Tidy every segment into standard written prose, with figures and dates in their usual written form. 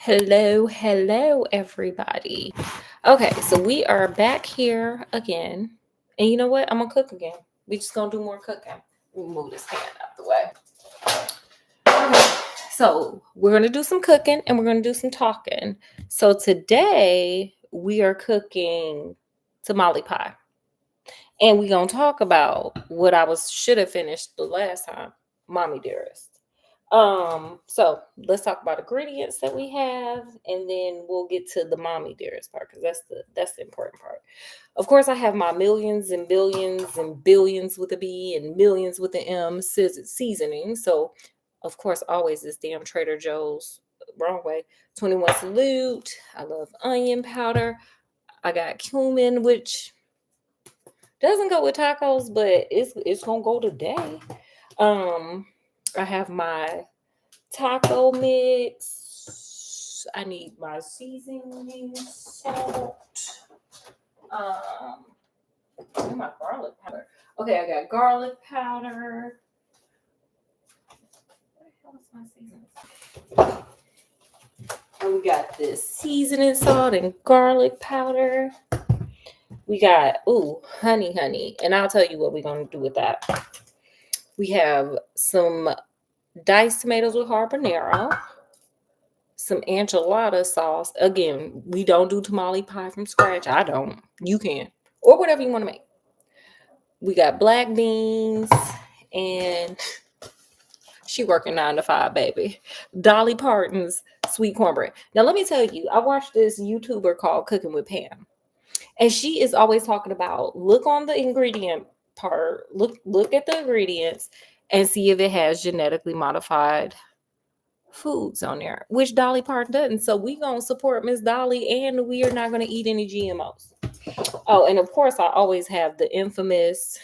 Hello, everybody. Okay, so we are back here again. And you know what? I'm gonna cook again. We just gonna do more cooking. Let me move this hand out the way. Okay, so we're gonna do some cooking and we're gonna do some talking. So today we are cooking tamale pie. And we're gonna talk about what I was should have finished the last time, mommy dearest. So let's talk about ingredients that we have, and then we'll get to the mommy dearest part because that's the important part. Of course, I have my millions and billions and billions with a B and millions with an M seasoning. So, of course, always this damn Trader Joe's wrong way 21 salute. I love onion powder. I got cumin, which doesn't go with tacos, but it's gonna go today. Um, I have my taco mix. I need my seasoning salt. And my garlic powder. Okay, I got garlic powder. What the hell is my seasoning? And we got this seasoning salt and garlic powder. We got honey, and I'll tell you what we're gonna do with that. We have some diced tomatoes with habanero, some enchilada sauce. Again, we don't do tamale pie from scratch. I don't. You can. Or whatever you want to make. We got black beans and she working 9 to 5, baby. Dolly Parton's sweet cornbread. Now let me tell you, I watched this YouTuber called Cooking with Pam. And she is always talking about look on the ingredient part, look at the ingredients and see if it has genetically modified foods on there, which Dolly Parton doesn't. So we gonna support Miss Dolly, and we are not gonna eat any GMOs. Oh, and of course, I always have the infamous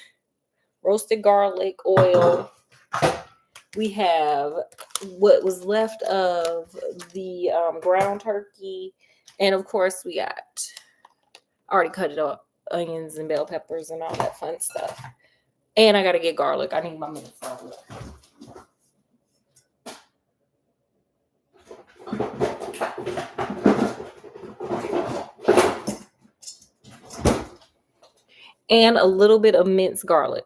roasted garlic oil. We have what was left of the ground turkey, and of course, we got already cut it up onions and bell peppers and all that fun stuff. And I gotta get garlic. I need my mince garlic. And a little bit of minced garlic.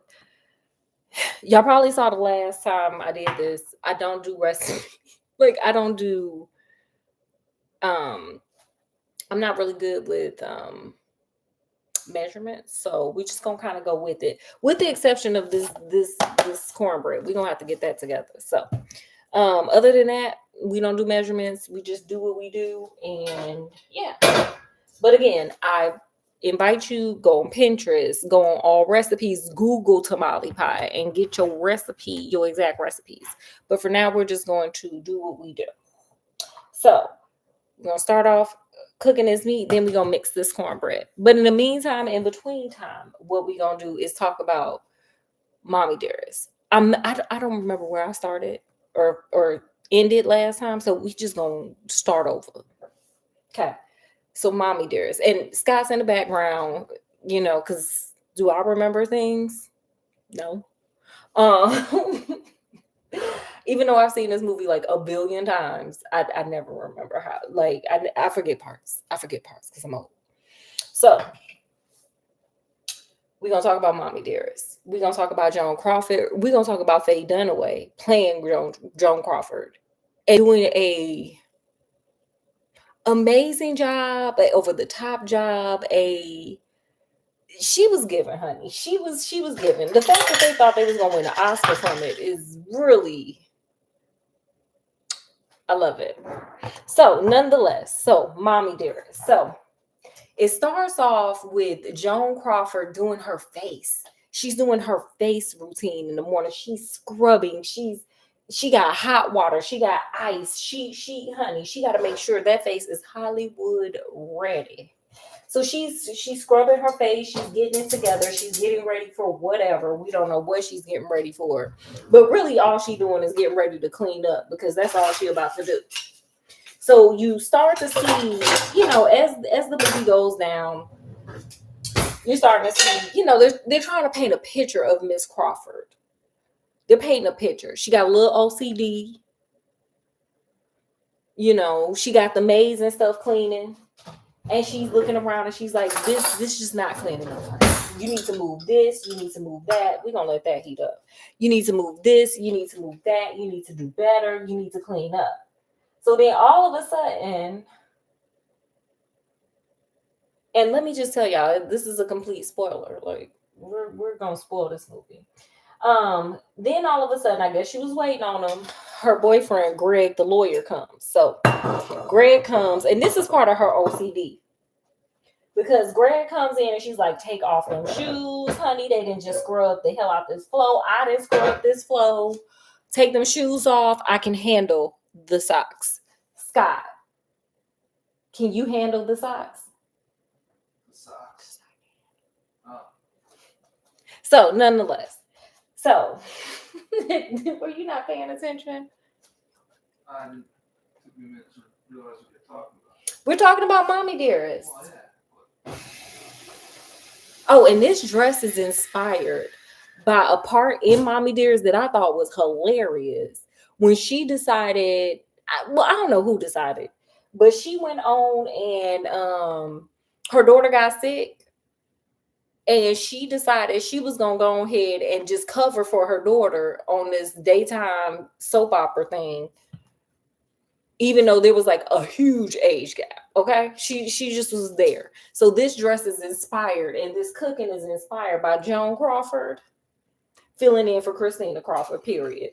Y'all probably saw the last time I did this. I don't do recipes. Like I don't do I'm not really good with measurements. So we just gonna kind of go with it. With the exception of this cornbread. We're gonna have to get that together. So other than that, we don't do measurements. We just do what we do. And yeah. But again, I invite you, go on Pinterest, go on all recipes, Google tamale pie and get your recipe, your exact recipes. But for now, we're just going to do what we do. So we're going to start off cooking this meat, then we're going to mix this cornbread. But in the meantime, in between time, what we're going to do is talk about mommy dearest. I don't remember where I started or ended last time, so we just going to start over. Okay. So, mommy dearest, and Scott's in the background, because do I remember things? No. Even though I've seen this movie like a billion times, I never remember how. Like, I forget parts. I forget parts because I'm old. So, we're going to talk about mommy dearest. We're going to talk about Joan Crawford. We're going to talk about Faye Dunaway playing Joan Crawford and doing a amazing job, over the top job. She was given, honey. She was given. The fact that they thought they was gonna win an Oscar from it is really, I love it. So nonetheless, mommy dearest. So it starts off with Joan Crawford doing her face. She's doing her face routine in the morning. She's scrubbing. She got hot water. She got ice. She got to make sure that face is Hollywood ready. So she's scrubbing her face. She's getting it together. She's getting ready for whatever. We don't know what she's getting ready for. But really all she's doing is getting ready to clean up because that's all she's about to do. So you start to see, as the movie goes down, you're starting to see, they're trying to paint a picture of Miss Crawford. They're painting a picture. She got a little OCD. You know, she got the maids and stuff cleaning. And she's looking around and she's like, this just not clean enough. You need to move this. You need to move that. We're going to let that heat up. You need to move this. You need to move that. You need to do better. You need to clean up. So then all of a sudden, and let me just tell y'all, this is a complete spoiler. Like, we're going to spoil this movie. Then all of a sudden, I guess she was waiting on him. Her boyfriend, Greg, the lawyer, comes. So Greg comes, and this is part of her OCD. Because Greg comes in and she's like, take off them shoes, honey. They didn't just scrub the hell out this flow. I didn't scrub this flow. Take them shoes off. I can handle the socks. Scott, can you handle the socks? The socks. Oh. So, nonetheless. So, were you not paying attention? I didn't took me a minute to realize what you're talking about. We're talking about Mommy Dearest. Well, yeah. Oh, and this dress is inspired by a part in Mommy Dearest that I thought was hilarious. When she decided, I don't know who decided, but she went on and her daughter got sick. And she decided she was going to go ahead and just cover for her daughter on this daytime soap opera thing. Even though there was like a huge age gap, okay? She just was there. So this dress is inspired, and this cooking is inspired by Joan Crawford, filling in for Christina Crawford, period.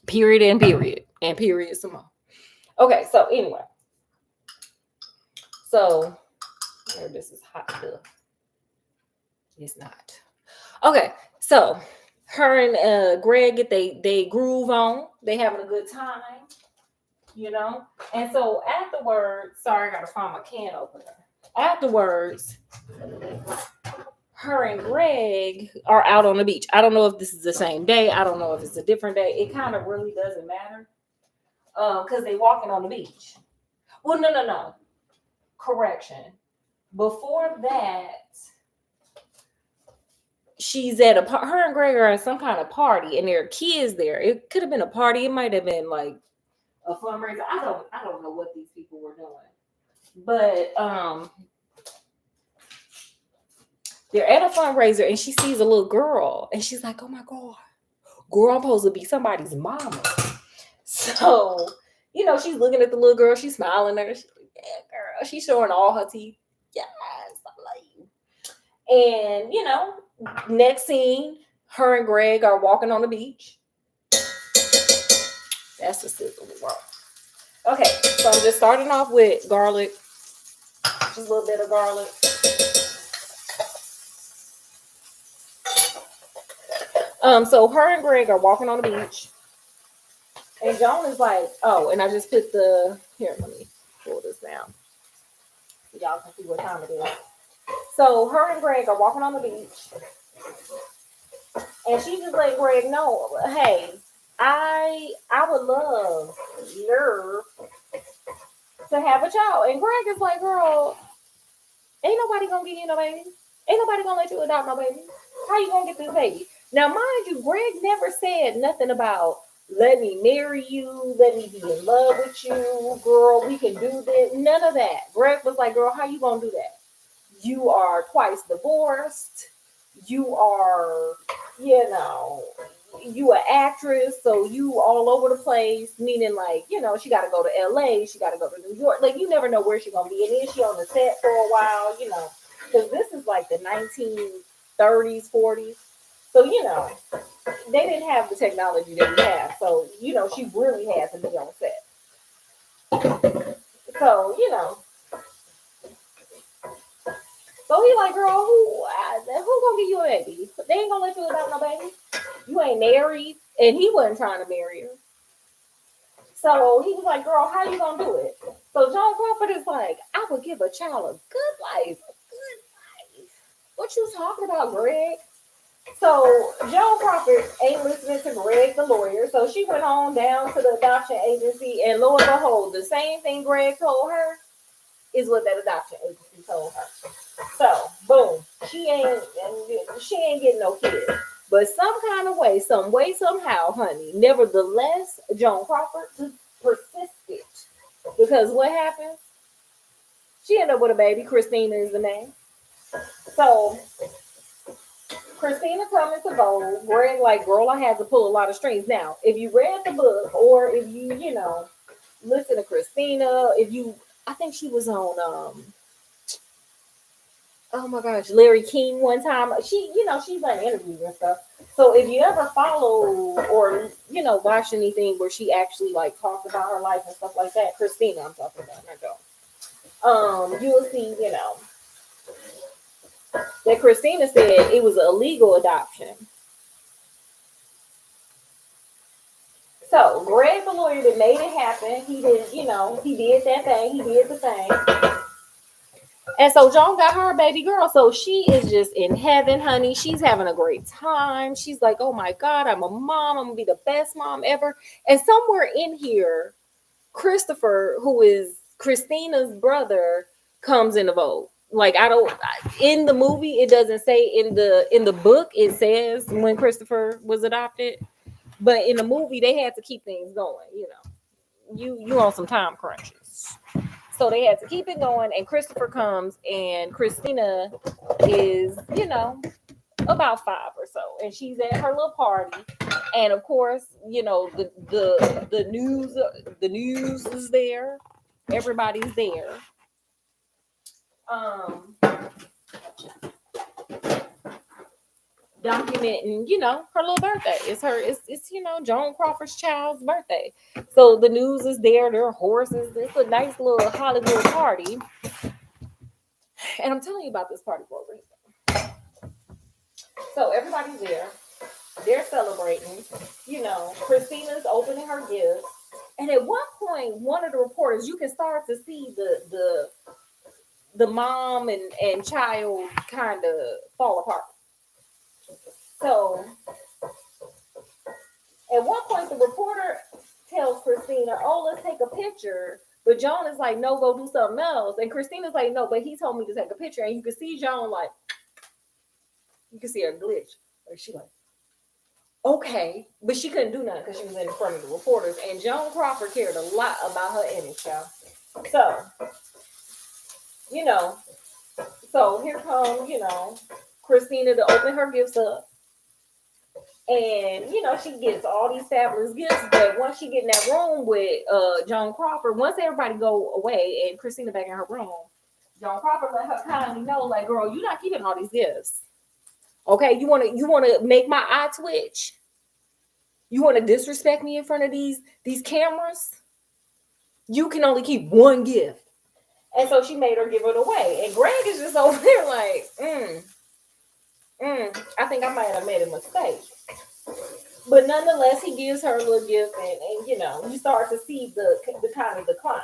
Period and period. And period some more. Okay, so anyway. So, this is hot stuff. It's not. Okay, so her and Greg get they groove on. They having a good time, you know. And so afterwards, sorry, I gotta find my can opener. Afterwards, her and Greg are out on the beach. I don't know if this is the same day. I don't know if it's a different day. It kind of really doesn't matter. Because they walking on the beach. Well, no. Correction. Before that, she's at her and Greg are at some kind of party, and there are kids there. It could have been a party. It might have been like a fundraiser. I don't know what these people were doing, but they're at a fundraiser, and she sees a little girl, and she's like, "Oh my god, girl, I'm supposed to be somebody's mama." So, you know, she's looking at the little girl. She's smiling at her. She's like, "Yeah, girl." She's showing all her teeth. Yes, I love you. And you know. Next scene, her and Greg are walking on the beach. That's the sizzle world. Okay, so I'm just starting off with garlic. Just a little bit of garlic. So her and Greg are walking on the beach. And Joan is like, oh, and I just put here, let me pull this down. So y'all can see what time it is. So her and Greg are walking on the beach. And she just let Greg know, hey, I would love to have a child. And Greg is like, girl, ain't nobody gonna give you no baby. Ain't nobody gonna let you adopt no baby. How you gonna get this baby? Now, mind you, Greg never said nothing about let me marry you, let me be in love with you, girl, we can do this. None of that. Greg was like, girl, how you gonna do that? You are twice divorced. You are, you know, you an actress, so you all over the place, meaning like, you know, she got to go to LA, she got to go to New York. Like, you never know where she's going to be. And then she on the set for a while, you know, because this is like the 1930s, 40s. So, you know, they didn't have the technology that we have. So, you know, she really had to be on set. So, you know. So he like, girl, who gonna give you a baby? They ain't gonna let you adopt no baby. You ain't married, and he wasn't trying to marry her. So he was like, girl, how you gonna do it? So Joan Crawford is like, I would give a child a good life. What you talking about, Greg? So Joan Crawford ain't listening to Greg, the lawyer. So she went on down to the adoption agency, and lo and behold, the same thing Greg told her is what that adoption agency told her. So, boom, she ain't getting no kids. But some kind of way, some way, somehow, honey. Nevertheless, Joan Crawford persisted. Because what happens? She ended up with a baby. Christina is the name. So Christina coming to Vogue, Greg like, girl, I had to pull a lot of strings. Now, if you read the book or if you listen to Christina, I think she was on, oh my gosh, Larry King one time. She's done interviews and stuff. So if you ever follow or, watch anything where she actually like talked about her life and stuff like that, Christina, I'm talking about, not Joe. You will see, that Christina said it was a illegal adoption. So Greg, the lawyer that made it happen, he did that thing, he did the thing. And so Joan got her baby girl. So she is just in heaven, honey. She's having a great time. She's like, oh my God, I'm a mom. I'm gonna be the best mom ever. And somewhere in here, Christopher, who is Christina's brother, comes in the vote. Like in the movie, it doesn't say in the book, it says when Christopher was adopted. But in the movie, they had to keep things going, You on some time crunches. So they had to keep it going, and Christopher comes, and Christina is, about 5 or so, and she's at her little party, and of course, the news is there, everybody's there, um, documenting, her little birthday. It's Joan Crawford's child's birthday, so the news is there. There are horses. It's a nice little Hollywood party. And I'm telling you about this party for a reason. So everybody's there. They're celebrating. Christina's opening her gifts. And at one point, one of the reporters, you can start to see the mom and child kind of fall apart. So at one point, the reporter tells Christina, oh, let's take a picture. But Joan is like, no, go do something else. And Christina's like, no, but he told me to take a picture. And you can see Joan like, you can see her glitch. Or she like, okay. But she couldn't do nothing because she was in front of the reporters. And Joan Crawford cared a lot about her image, y'all. So, so here comes, Christina to open her gifts up. And, she gets all these fabulous gifts. But once she get in that room with Joan Crawford, once everybody go away and Christina back in her room, Joan Crawford let her kindly know, like, girl, you're not keeping all these gifts. Okay, you wanna make my eye twitch? You want to disrespect me in front of these cameras? You can only keep one gift. And so she made her give it away. And Greg is just over there like, I think I might have made a mistake. But nonetheless, he gives her a little gift, and you start to see the kind of decline.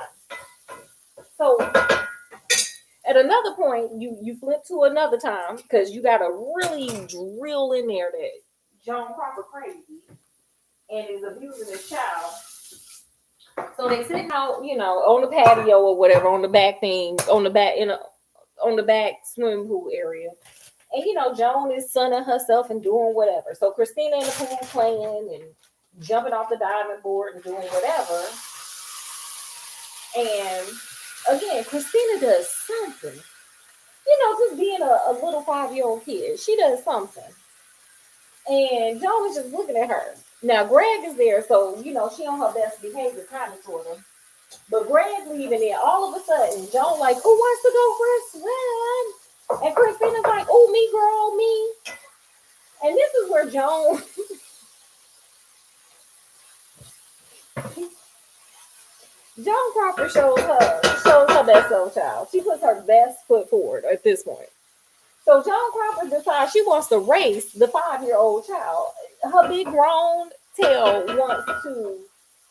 So at another point, you flip to another time because you got to really drill in there that Joan Crawford crazy and is abusing his child. So they sitting out, on the patio or whatever, on the back thing, on the back swimming pool area. And Joan is sunning herself and doing whatever. So Christina in the pool playing and jumping off the diving board and doing whatever. And again, Christina does something. Just being a little 5-year-old kid. She does something. And Joan is just looking at her. Now Greg is there, so she on her best behavior, kind of sort of. But Greg leaving there, all of a sudden, Joan like, who wants to go for a swim? And Christina's like, oh, me, girl, me. And this is where Joan Crawford shows her best self, child. She puts her best foot forward at this point. So Joan Crawford decides she wants to race the 5-year-old child. Her big grown tail wants to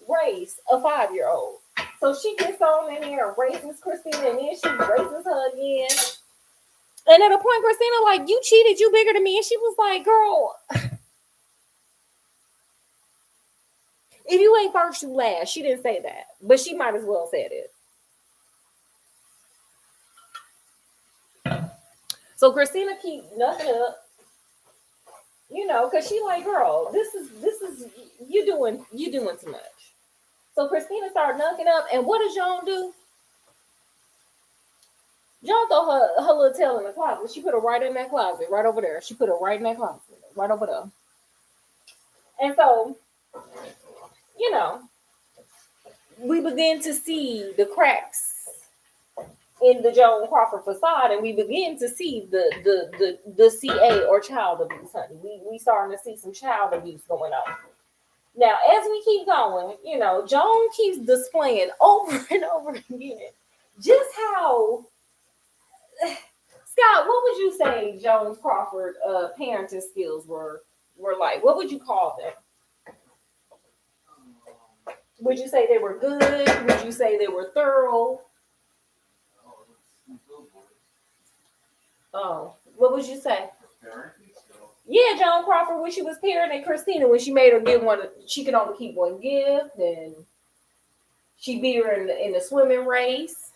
race a 5-year-old. So she gets on in there and races Christina, and then she races her again. And at a point, Christina like, you cheated, you bigger than me. And she was like, girl, if you ain't first, you last. She didn't say that, but she might as well said it. So Christina keep nothing up, because she like, girl, this is you doing too much. So Christina started knocking up, and what does Joan do? Joan throw her little tail in the closet. She put her right in that closet, right over there. She put her right in that closet, right over there. And so, you know, we begin to see the cracks in the Joan Crawford facade, and we begin to see the CA or child abuse, honey. We starting to see some child abuse going on. Now, as we keep going, Joan keeps displaying over and over again just how Scott, what would you say Joan Crawford parenting skills were like? What would you call them? Would you say they were good? Would you say they were thorough? Oh, what would you say? Yeah, Joan Crawford, when she was parenting Christina, when she made her give one, she could only keep one gift, and she beat her in the swimming race.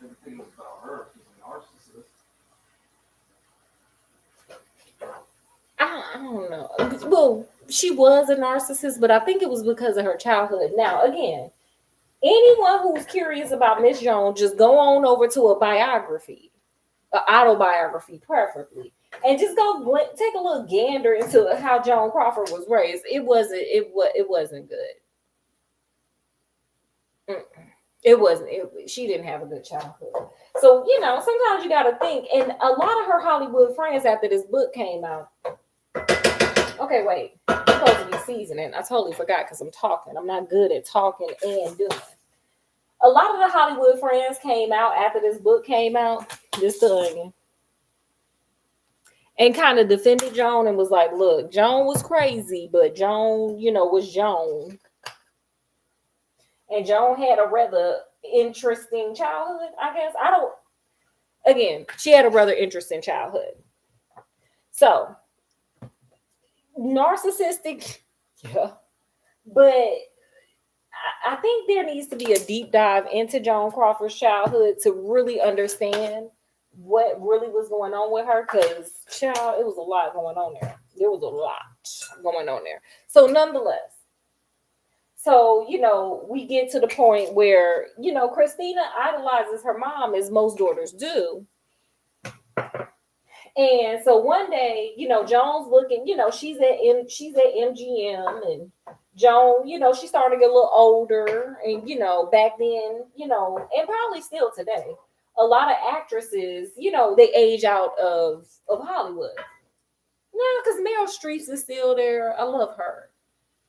Everything was about her. She's a narcissist. I don't know. Well, she was a narcissist, but I think it was because of her childhood. Now, again, anyone who's curious about Miss Jones, just go on over to a biography, an autobiography, preferably, and just go take a little gander into how Joan Crawford was raised. It wasn't good. It wasn't. She didn't have a good childhood. So sometimes you got to think. And a lot of her Hollywood friends, after this book came out. Okay, wait. I'm supposed to be seasoning. I totally forgot because I'm talking. I'm not good at talking and doing. A lot of the Hollywood friends came out after this book came out. Just the onion. And kind of defended Joan and was like, look, Joan was crazy, but Joan, was Joan. And Joan had a rather interesting childhood, I guess. She had a rather interesting childhood. So, narcissistic, yeah. But I think there needs to be a deep dive into Joan Crawford's childhood to really understand what really was going on with her, because, child, it was a lot going on there. There was a lot going on there. So, nonetheless, we get to the point where, Christina idolizes her mom, as most daughters do. And so one day, Joan's looking, she's at MGM, and Joan, she's starting to get a little older. And, back then, and probably still today, a lot of actresses, they age out of Hollywood. Yeah, because Meryl Streep is still there. I love her.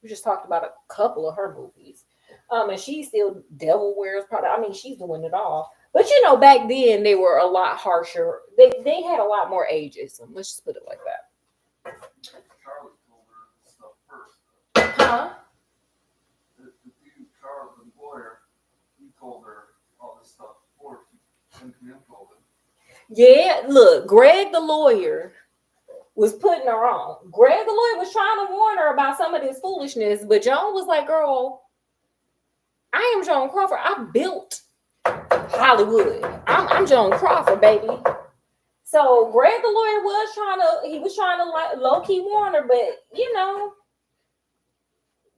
We just talked about a couple of her movies. And she's still Devil Wears Prada. I mean, she's doing it all. But back then they were a lot harsher. They had a lot more ageism. Let's just put it like that. Charlie told her stuff first. Huh? The dude, Charles, the lawyer, he told her all this stuff before she told him. Yeah, look, Greg the lawyer was putting her on. Greg the lawyer was trying to warn her about some of this foolishness, but Joan was like, girl, I am Joan Crawford. I built Hollywood. I'm Joan Crawford, baby. So Greg the lawyer was trying to low-key warn her, but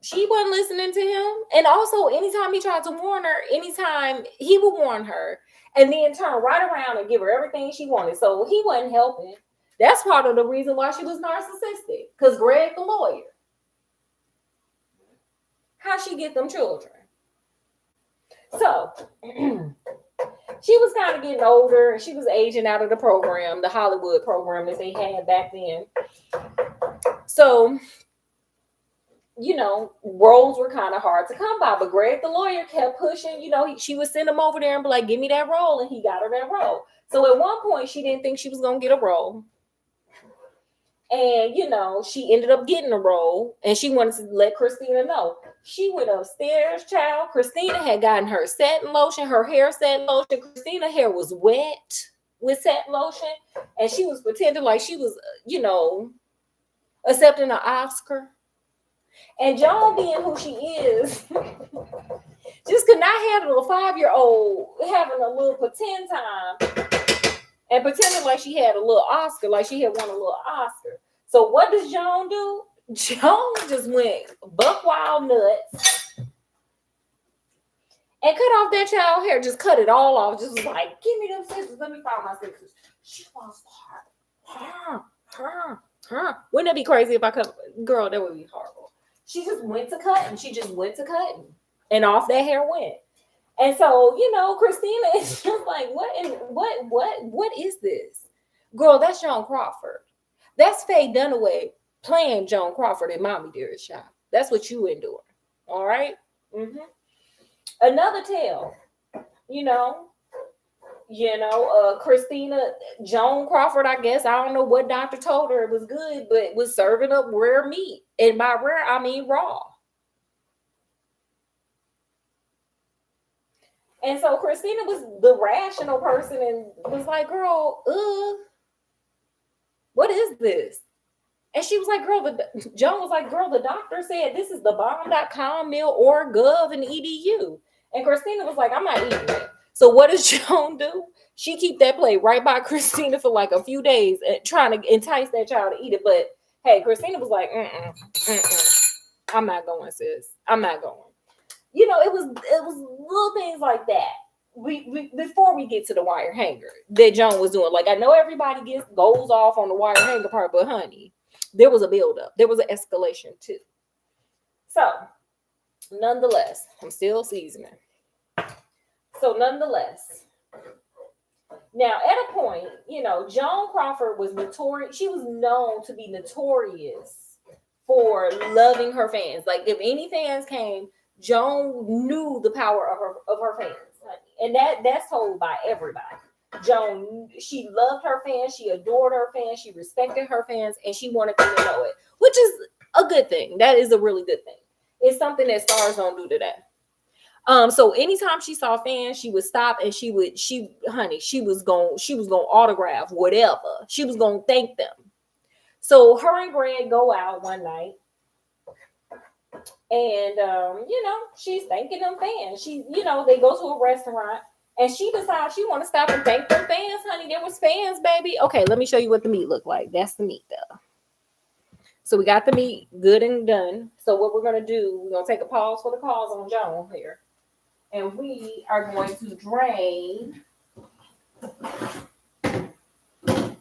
she wasn't listening to him. And also, anytime he tried to warn her, anytime he would warn her and then turn right around and give her everything she wanted. So he wasn't helping. That's part of the reason why she was narcissistic. Because Greg the lawyer. How she get them children? So she was kind of getting older, and she was aging out of the program, the Hollywood program that they had back then. So, roles were kind of hard to come by, but Greg the lawyer kept pushing. She would send him over there and be like, give me that role, and he got her that role. So at one point, she didn't think she was going to get a role. And, she ended up getting a role, and she wanted to let Christina know. She went upstairs, child. Christina had gotten her satin lotion, her hair satin lotion. Christina's hair was wet with satin lotion, and she was pretending like she was, accepting an Oscar. And Joan, being who she is, just could not handle a 5-year-old having a little pretend time and pretending like she had a little Oscar, like she had won a little Oscar. So what does Joan do? Joan just went buck wild nuts and cut off that child hair. Just cut it all off. Just was like, give me them scissors. Let me find my scissors. She wants her. Wouldn't that be crazy if I cut? Girl, that would be horrible. She just went to cutting. And off that hair went. And so, Christina is just like, what is this? Girl, that's Joan Crawford. That's Faye Dunaway playing Joan Crawford in Mommy Dearest Shop. That's what you endure. All right? Mm-hmm. Another tale, Christina, Joan Crawford, I guess, I don't know what doctor told her it was good, but was serving up rare meat. And by rare, I mean raw. And so Christina was the rational person and was like, girl, what is this? And she was like, Joan was like, girl, the doctor said this is the bomb.com meal or gov and edu. And Christina was like, I'm not eating it. So what does Joan do? She keep that plate right by Christina for like a few days and trying to entice that child to eat it. But hey, Christina was like, I'm not going, sis. I'm not going. It was little things like that. We before we get to the wire hanger that Joan was doing. Like, I know everybody goes off on the wire hanger part, but honey, there was a buildup. There was an escalation too. So, nonetheless, I'm still seasoning. So, nonetheless, now at a point, Joan Crawford was notorious. She was known to be notorious for loving her fans. Like, if any fans came, Joan knew the power of her fans, and that's told by everybody. Joan, she loved her fans, she adored her fans, she respected her fans, and she wanted them to know it, which is a good thing. That is a really good thing. It's something that stars don't do today. So anytime she saw fans, she would stop and she was gonna autograph whatever. She was gonna thank them. So her and Greg go out one night. And, she's thanking them fans. They go to a restaurant and she decides she want to stop and thank them fans, honey. There was fans, baby. Okay, let me show you what the meat looked like. That's the meat though. So we got the meat good and done. So what we're going to do, we're going to take a pause for the calls on Joan here. And we are going to drain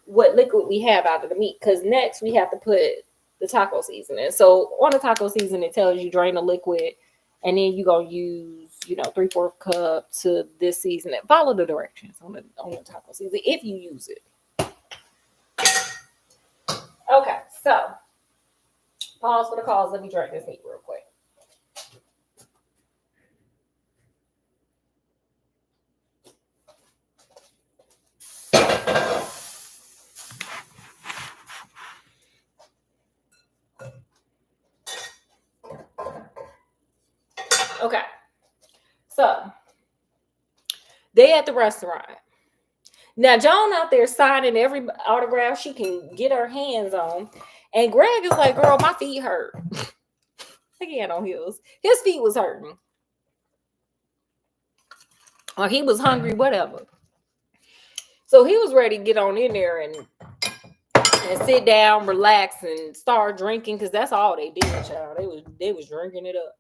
what liquid we have out of the meat. Because next we have to put the taco seasoning. So on the taco seasoning, it tells you drain the liquid, and then you're gonna use, 3/4 cup to this seasoning. Follow the directions on the taco seasoning if you use it. Okay, so pause for the calls. Let me drain this meat real quick. Okay, so they at the restaurant. Now, Joan out there signing every autograph she can get her hands on. And Greg is like, girl, my feet hurt. He had on heels. His feet was hurting. Or he was hungry, whatever. So he was ready to get on in there and sit down, relax, and start drinking, because that's all they did, child. They was drinking it up.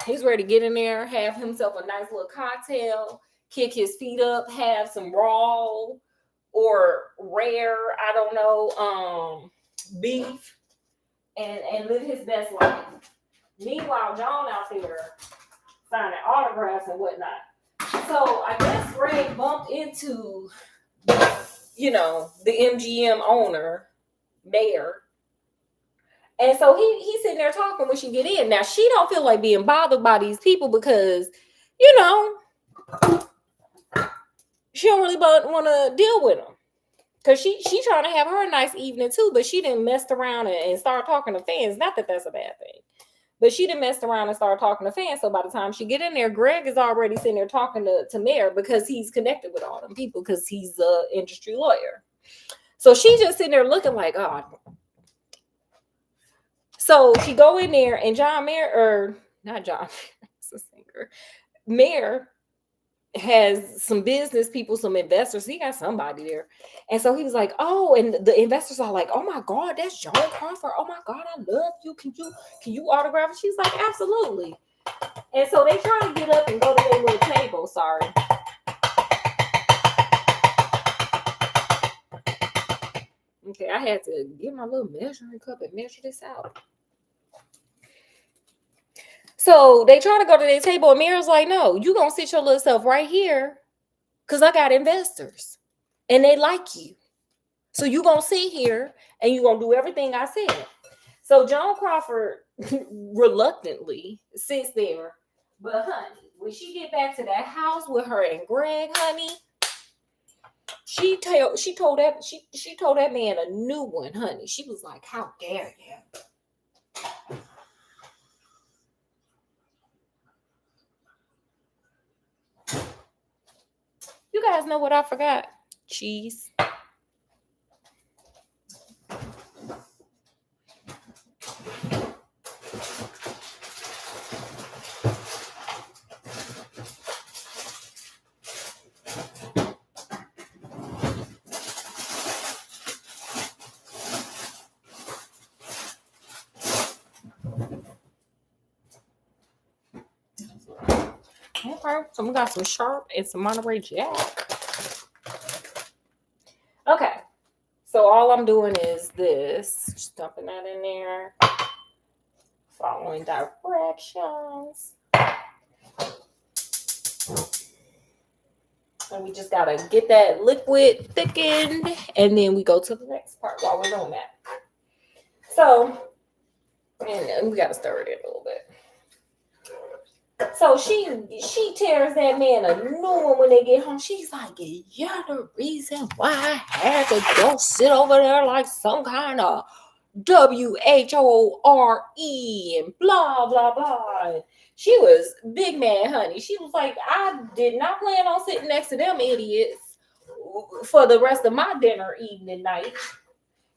He's ready to get in there, have himself a nice little cocktail, kick his feet up, have some raw or rare, I don't know, beef, and live his best life. Meanwhile, John out there signing autographs and whatnot. So I guess Greg bumped into, the MGM owner, Mayor. And so he's sitting there talking when she get in. Now, she don't feel like being bothered by these people because, she don't really want to deal with them. Because she trying to have her a nice evening too, but she didn't mess around and start talking to fans. Not that that's a bad thing. But she didn't mess around and start talking to fans. So by the time she get in there, Greg is already sitting there talking to Mayor because he's connected with all them people because he's an industry lawyer. So she's just sitting there looking like, oh. So she go in there and John Mayer, or not John, it's a singer, Mayor has some business people, some investors. He got somebody there. And so he was like, oh, and the investors are like, oh my God, that's Joan Crawford. Oh my God, I love you. Can you autograph it? She's like, absolutely. And so they try to get up and go to their little table. Sorry. Okay, I had to get my little measuring cup and measure this out. So they try to go to their table, and Mira's like, no, you gonna sit your little self right here because I got investors and they like you. So you gonna sit here and you gonna do everything I said. So Joan Crawford reluctantly sits there. But honey, when she get back to that house with her and Greg, honey, she told that man a new one, honey. She was like, how dare you? You guys know what I forgot? Cheese. Okay, so we got some Sharp and some Monterey Jack. Okay, so all I'm doing is this, just dumping that in there, following directions. And we just gotta get that liquid thickened, and then we go to the next part while we're doing that. So, and we gotta stir it in a little bit. So she tears that man a new one when they get home. She's like, you're the reason why I had to go sit over there like some kind of WHORE and blah, blah, blah. She was big mad, honey. She was like, I did not plan on sitting next to them idiots for the rest of my dinner, evening, night.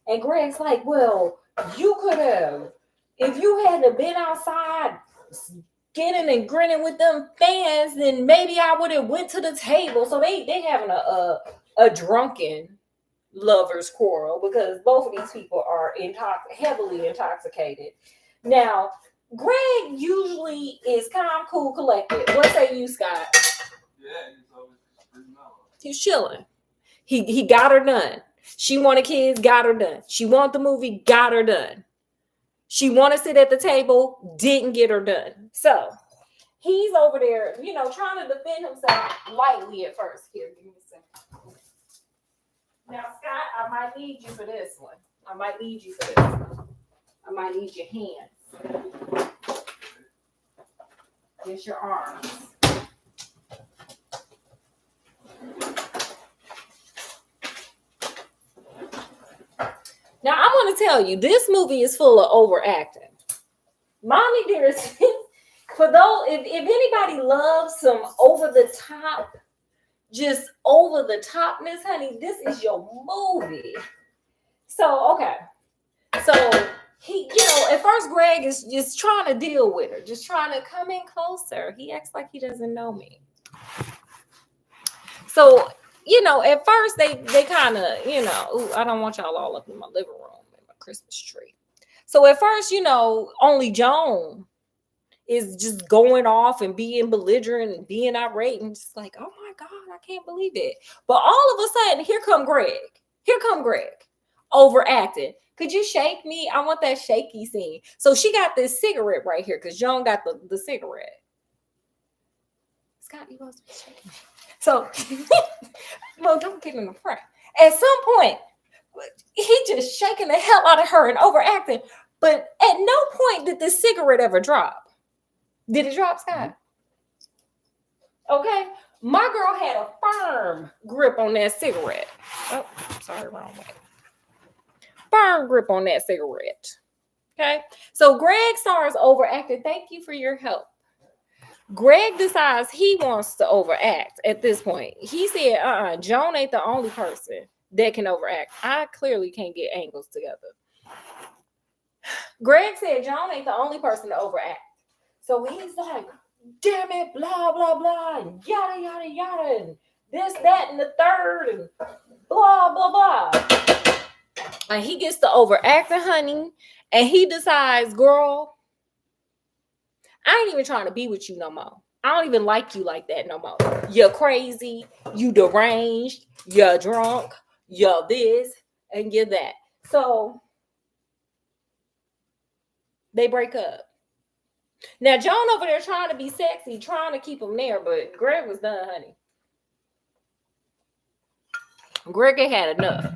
And Greg's like, well, you could have, if you hadn't been outside getting and grinning with them fans, then maybe I would have went to the table. So they having a drunken lovers quarrel because both of these people are heavily intoxicated. Now, Greg usually is calm, cool, collected. What say you, Scott? Yeah, he's always pretty mellow. He's chilling. He got her done. She wanted kids, got her done. She wanted the movie, got her done. She wanted to sit at the table, didn't get her done. So he's over there, trying to defend himself lightly at first. Here, give me a second. Now, Scott, I might need you for this one. I might need your hands. Just your arms. Now, I want to tell you, this movie is full of overacting. Mommy Dearest, for those, if anybody loves some over the top, just over the topness, honey, this is your movie. So, okay. So, he, at first Greg is just trying to deal with her, just trying to come in closer. He acts like he doesn't know me. So, at first they kind of, I don't want y'all all up in my living room and my Christmas tree. So at first, only Joan is just going off and being belligerent and being irate and just like, oh my God, I can't believe it. But all of a sudden, here come Greg. Overacting. Could you shake me? I want that shaky scene. So she got this cigarette right here because Joan got the cigarette. Scott, you supposed to be shaking. So, well, don't get in the front. At some point, he just shaking the hell out of her and overacting. But at no point did this cigarette ever drop. Did it drop, Scott? Okay. My girl had a firm grip on that cigarette. Oh, sorry, wrong way. Firm grip on that cigarette. Okay. So Greg starts overacting. Thank you for your help. Greg decides he wants to overact at this point. He said, Joan ain't the only person that can overact. I clearly can't get angles together. Greg said Joan ain't the only person to overact. So he's like, damn it, blah, blah, blah, and yada, yada, yada, and this, that, and the third, and blah, blah, blah. And he gets to overacting, honey, and he decides, girl, I ain't even trying to be with you no more. I don't even like you like that no more. You're crazy, you deranged, you're drunk, you're this, and you're that. So they break up. Now, Joan over there trying to be sexy, trying to keep him there, but Greg was done, honey. Greg had enough.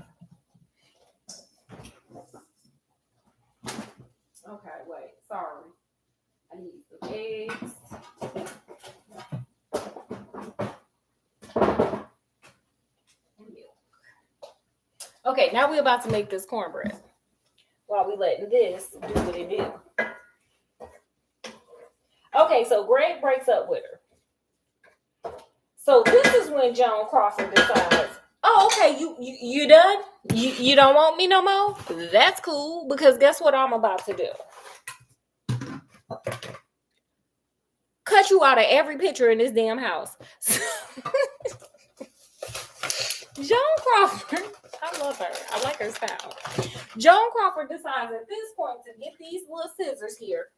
Okay, wait. Sorry. I need some eggs. And milk. Okay, now we're about to make this cornbread. While we letting this do what it do. Okay, so Greg breaks up with her. So this is when Joan Crawford decides, oh, okay, you done? You don't want me no more? That's cool, because guess what I'm about to do? Cut you out of every picture in this damn house. Joan Crawford, I love her. I like her style. Joan Crawford decides at this point to get these little scissors here.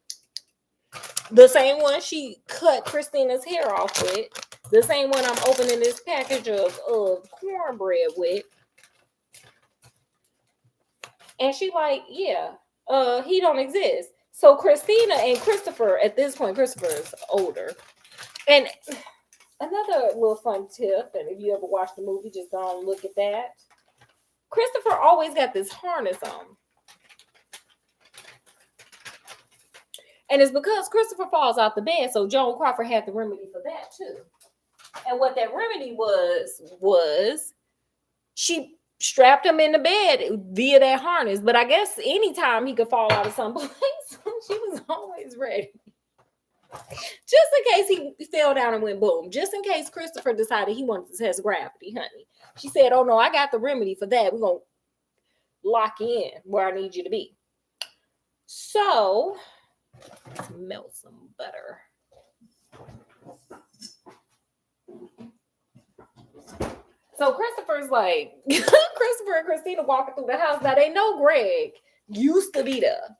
The same one she cut Christina's hair off with. The same one I'm opening this package of cornbread with. And she like, yeah, he don't exist. So Christina and Christopher, at this point, Christopher is older. And another little fun tip, and if you ever watch the movie, just go and look at that. Christopher always got this harness on. And it's because Christopher falls out the bed, so Joan Crawford had the remedy for that too. And what that remedy was she strapped him in the bed via that harness. But I guess anytime he could fall out of some place, she was always ready. Just in case he fell down and went boom. Just in case Christopher decided he wanted to test gravity, honey. She said, oh no, I got the remedy for that. We're going to lock you in where I need you to be. So, let's melt some butter. So Christopher's like, Christopher and Christina walking through the house. Now they know Greg used to be there.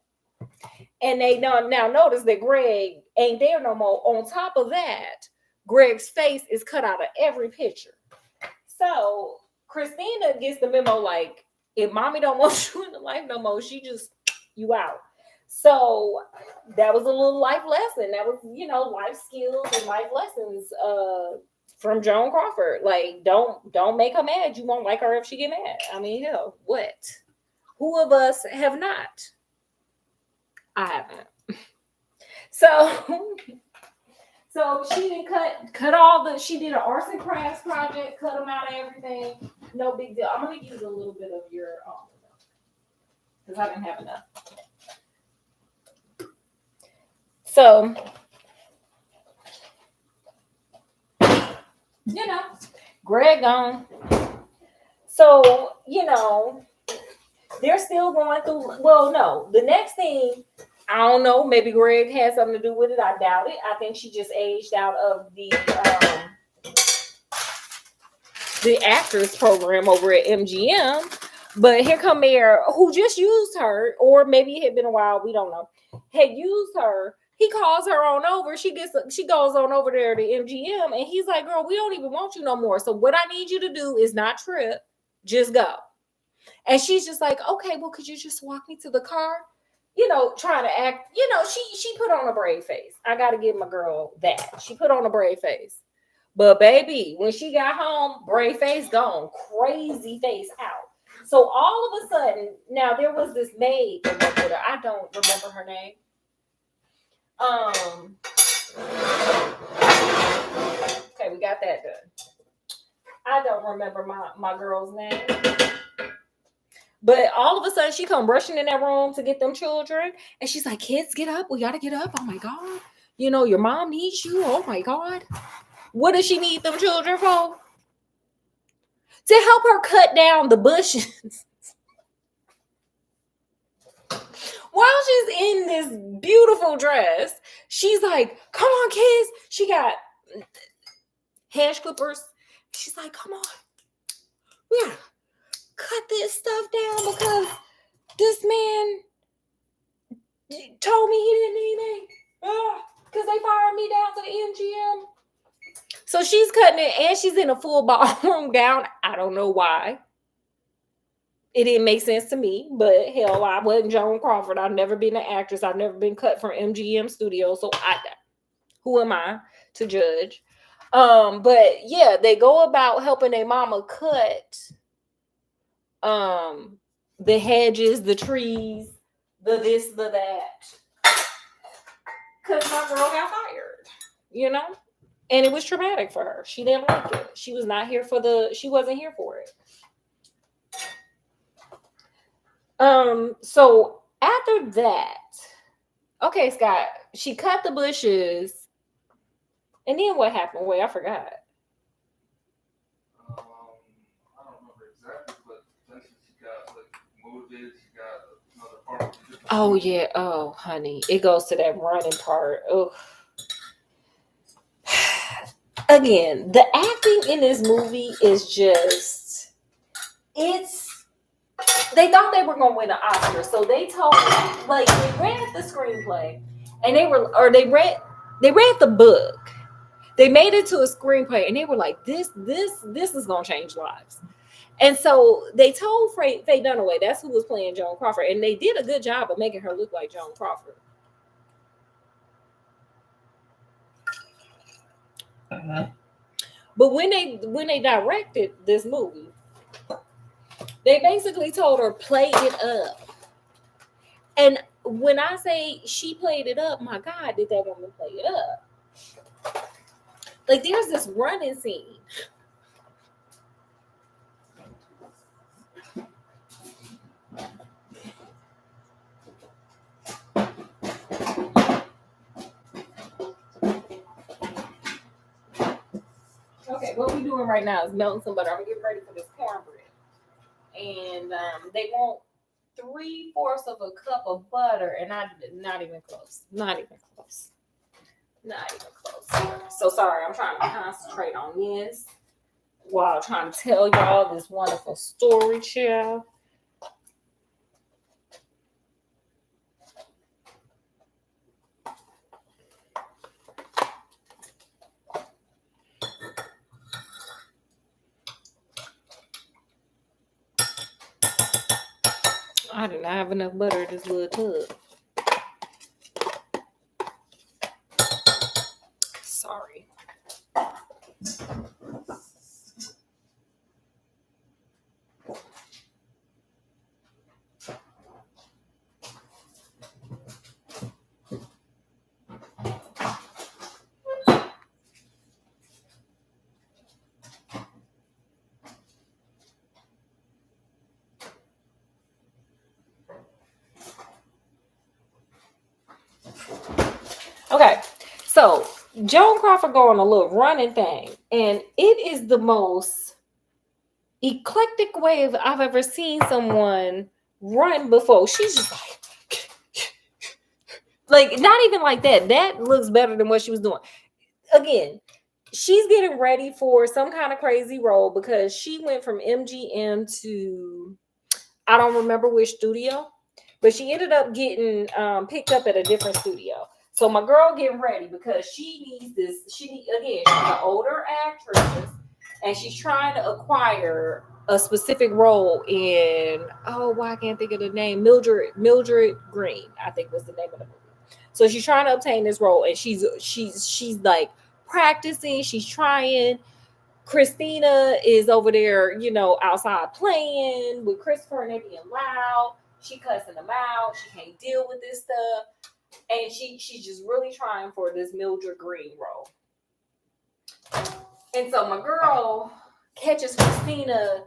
And they now notice that Greg ain't there no more. On top of that, Greg's face is cut out of every picture. So Christina gets the memo like, if mommy don't want you in the life no more, she just, you out. So that was a little life lesson. That was, life skills and life lessons from Joan Crawford. Like, don't make her mad. You won't like her if she get mad. I mean, hell, what? Who of us have not? I haven't. So she didn't cut all the. She did an arts and crafts project. Cut them out of everything. No big deal. I'm gonna use a little bit of your because I didn't have enough. So, Greg gone. So, they're still going through. Well, no, the next thing, I don't know. Maybe Greg had something to do with it. I doubt it. I think she just aged out of the actors program over at MGM. But here come Mayor, who just used her, or maybe it had been a while. We don't know. Had used her. He calls her on over. She goes on over there to MGM, and he's like, "Girl, we don't even want you no more. So what I need you to do is not trip, just go." And she's just like, "Okay, well, could you just walk me to the car?" Trying to act. She put on a brave face. I got to give my girl that. She put on a brave face. But baby, when she got home, brave face gone, crazy face out. So all of a sudden, now there was this maid that worked with her. I don't remember her name. Okay, we got that done. I don't remember my girl's name. But all of a sudden, she come rushing in that room to get them children. And she's like, kids, get up. We got to get up. Oh, my God. Your mom needs you. Oh, my God. What does she need them children for? To help her cut down the bushes. While she's in this beautiful dress, She's like, come on, kids. She got hedge clippers. She's like, come on. We gotta cut this stuff down because this man told me he didn't need me. Because they fired me down to the MGM. So she's cutting it and she's in a full ballroom gown. I don't know why. It didn't make sense to me, but hell, I wasn't Joan Crawford. I've never been an actress. I've never been cut from MGM Studios. So who am I to judge? But yeah, they go about helping their mama cut the hedges, the trees, the this, the that. Because my girl got fired, you know? And it was traumatic for her. She didn't like it. She was not here she wasn't here for it. So after that, okay, Scott, she cut the bushes. And then what happened? Wait, I forgot. I don't remember exactly, but eventually she got like motivated. She got another part. Oh yeah. Oh, honey, it goes to that running part. Oh. Again, the acting in this movie is just, they thought they were going to win an Oscar. So they told, like, they read the screenplay and they read the book. They made it to a screenplay and they were like, this is going to change lives. And so they told Faye Dunaway, that's who was playing Joan Crawford. And they did a good job of making her look like Joan Crawford. But when they directed this movie, they basically told her, play it up. And when I say she played it up, my God, did that woman play it up? Like, there's this running scene. Okay, what we're doing right now is melting some butter. I'm getting ready for this cornbread. And they want 3/4 of a cup of butter, and not even close. Not even close. Not even close. So sorry, I'm trying to concentrate on this while trying to tell y'all this wonderful story, child. I did not have enough butter in this little tub. Sorry. Okay, so Joan Crawford go on a little running thing, and it is the most eclectic way I've ever seen someone run before. She's just like not even like that. That looks better than what she was doing. Again, she's getting ready for some kind of crazy role because she went from MGM to, I don't remember which studio, but she ended up getting picked up at a different studio. So my girl getting ready because she needs this. She's an older actress, and she's trying to acquire a specific role in, I can't think of the name. Mildred Green, I think was the name of the movie. So she's trying to obtain this role, and she's like practicing. She's trying. Christina is over there, outside playing with Christopher, and they being loud. She cussing them out. She can't deal with this stuff. And she's just really trying for this Mildred Green role. And so my girl catches Christina,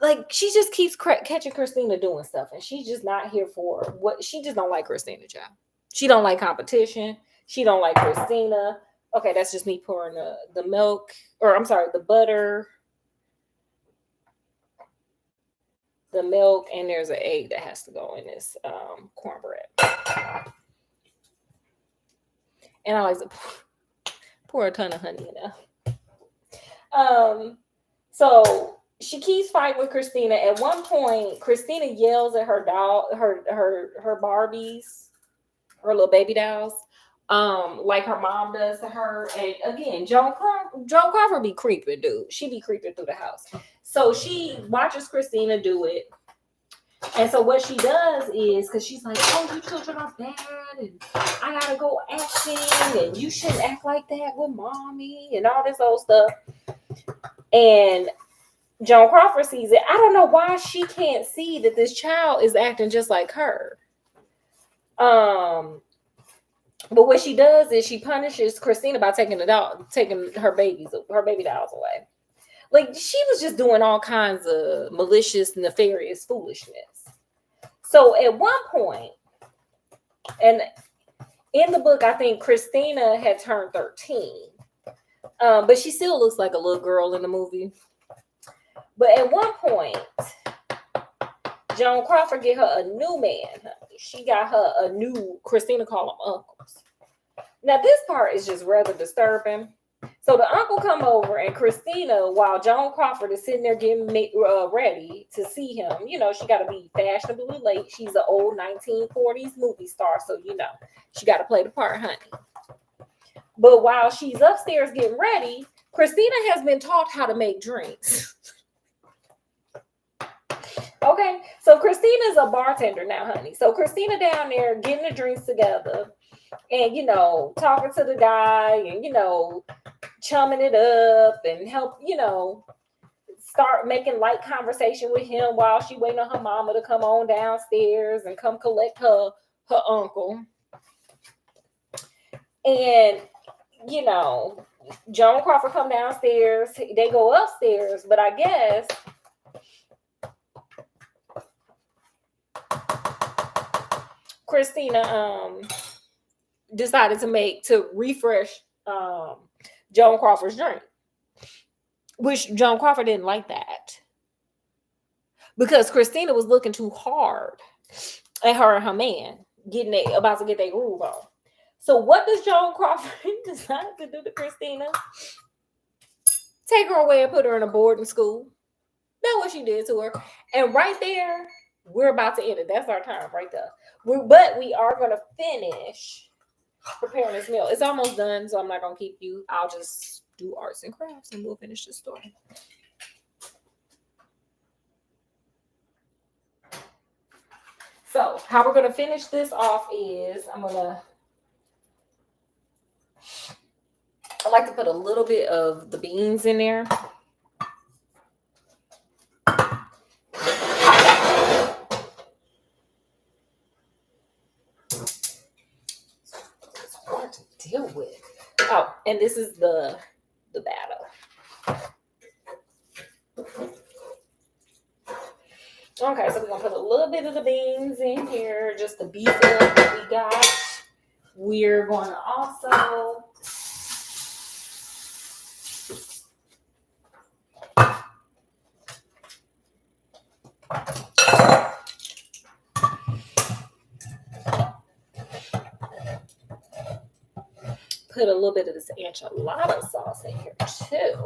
like she just keeps catching Christina doing stuff. And she's just not here for what, she just don't like Christina, child. She don't like competition. She don't like Christina. Okay, that's just me pouring the milk, or I'm sorry, the butter, the milk, and there's an egg that has to go in this cornbread. And I like to pour a ton of honey in there. So she keeps fighting with Christina. At one point, Christina yells at her doll, her Barbies, her little baby dolls, like her mom does to her. And again, Joan Crawford be creeping, dude. She be creeping through the house. So she watches Christina do it. And so what she does is, because she's like, oh, you children are bad, and I gotta go acting, and you shouldn't act like that with mommy, and all this old stuff. And Joan Crawford sees it. I don't know why she can't see that this child is acting just like her. But what she does is she punishes Christina by taking her baby dolls away. Like, she was just doing all kinds of malicious, nefarious foolishness. So at one point, and in the book, I think Christina had turned 13. But she still looks like a little girl in the movie. But at one point, Joan Crawford get her a new man. She got her a new, Christina call them uncles. Now, this part is just rather disturbing. So the uncle come over, and Christina, while Joan Crawford is sitting there getting ready to see him, you know, she got to be fashionably late. She's an old 1940s movie star, so, you know, she got to play the part, honey. But while she's upstairs getting ready, Christina has been taught how to make drinks. Okay, so Christina's a bartender now, honey. So Christina down there getting the drinks together and, you know, talking to the guy and, you know, chumming it up and help, you know, start making light conversation with him while she waiting on her mama to come on downstairs and come collect her uncle. And, you know, Joan Crawford come downstairs. They go upstairs, but I guess Christina decided to refresh Joan Crawford's drink, which Joan Crawford didn't like that because Christina was looking too hard at her and her man about to get their groove on. So what does Joan Crawford decide to do to Christina? Take her away and put her in a boarding school. That's what she did to her. And right there, we're about to end it. That's our time right there. But we are going to finish preparing this meal. It's almost done, so I'm not going to keep you. I'll just do arts and crafts and we'll finish the story. So how we're going to finish this off is I like to put a little bit of the beans in there. It's hard to deal with. Oh, and this is the batter. Okay, so we're going to put a little bit of the beans in here just to beef up what we got. We're going to also put a little bit of this enchilada sauce in here too.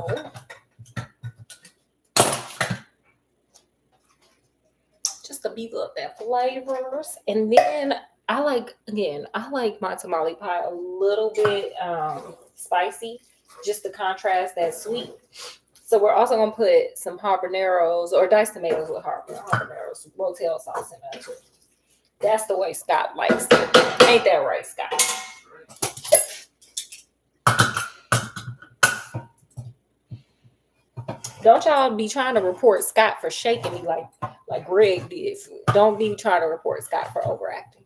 Just to beef up that flavors. And then I like my tamale pie a little bit spicy, just to contrast that sweet. So we're also going to put some habaneros or diced tomatoes with habaneros, rotel sauce in there too. That's the way Scott likes it. Ain't that right, Scott? Don't y'all be trying to report Scott for shaking me like Greg did. Don't be trying to report Scott for overacting.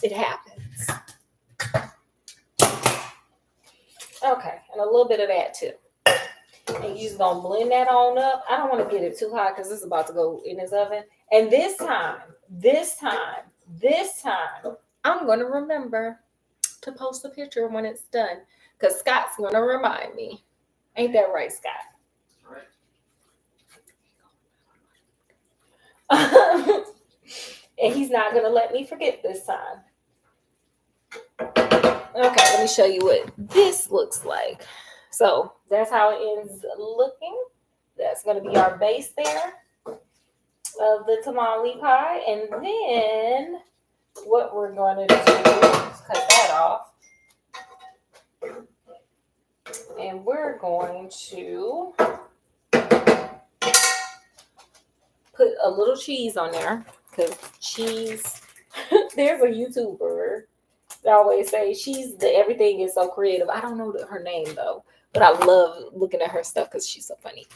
It happens. Okay, and a little bit of that too. And you're just gonna blend that on up. I don't want to get it too hot because it's about to go in this oven. And this time, I'm gonna remember to post a picture when it's done because Scott's gonna remind me. Ain't that right, Scott? And he's not going to let me forget this time. Okay, let me show you what this looks like. So that's how it ends looking. That's going to be our base there of the tamale pie. And then what we're going to do is cut that off. And we're going to put a little cheese on there because cheese, there's a YouTuber that always say everything is so creative. I don't know her name though, but I love looking at her stuff because she's so funny.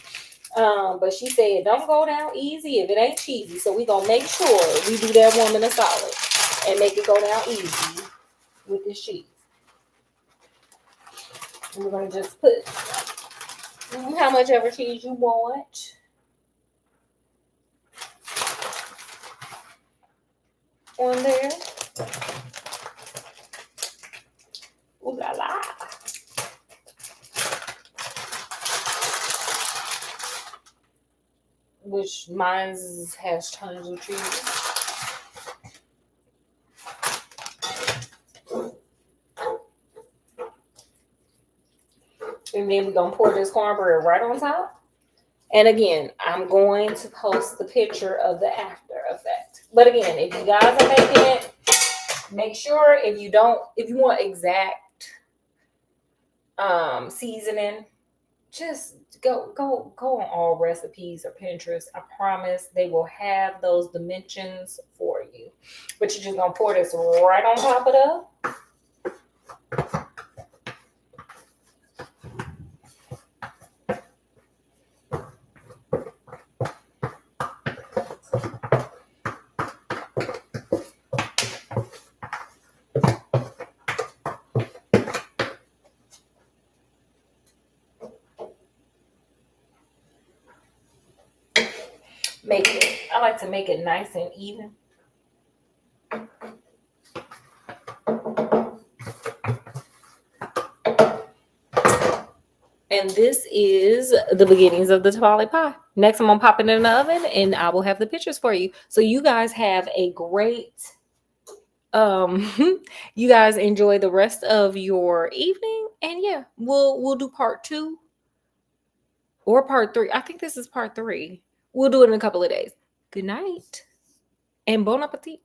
But she said, don't go down easy if it ain't cheesy. So we're going to make sure we do that woman a solid and make it go down easy with this cheese. And we're going to just put how much ever cheese you want on there. Ooh la la. Which mine has tons of cheese. And then we're going to pour this cornbread right on top. And again, I'm going to post the picture of the after effect. But again, if you guys are making it, make sure if you want exact seasoning, just go on all recipes or Pinterest. I promise they will have those dimensions for you. But you're just going to pour this right on top of it. I like to make it nice and even. And this is the beginnings of the tamale pie. Next, I'm going to pop it in the oven and I will have the pictures for you. So you guys have a great, you guys enjoy the rest of your evening. And yeah, we'll do part 2 or part 3. I think this is part 3. We'll do it in a couple of days. Good night and bon appetit.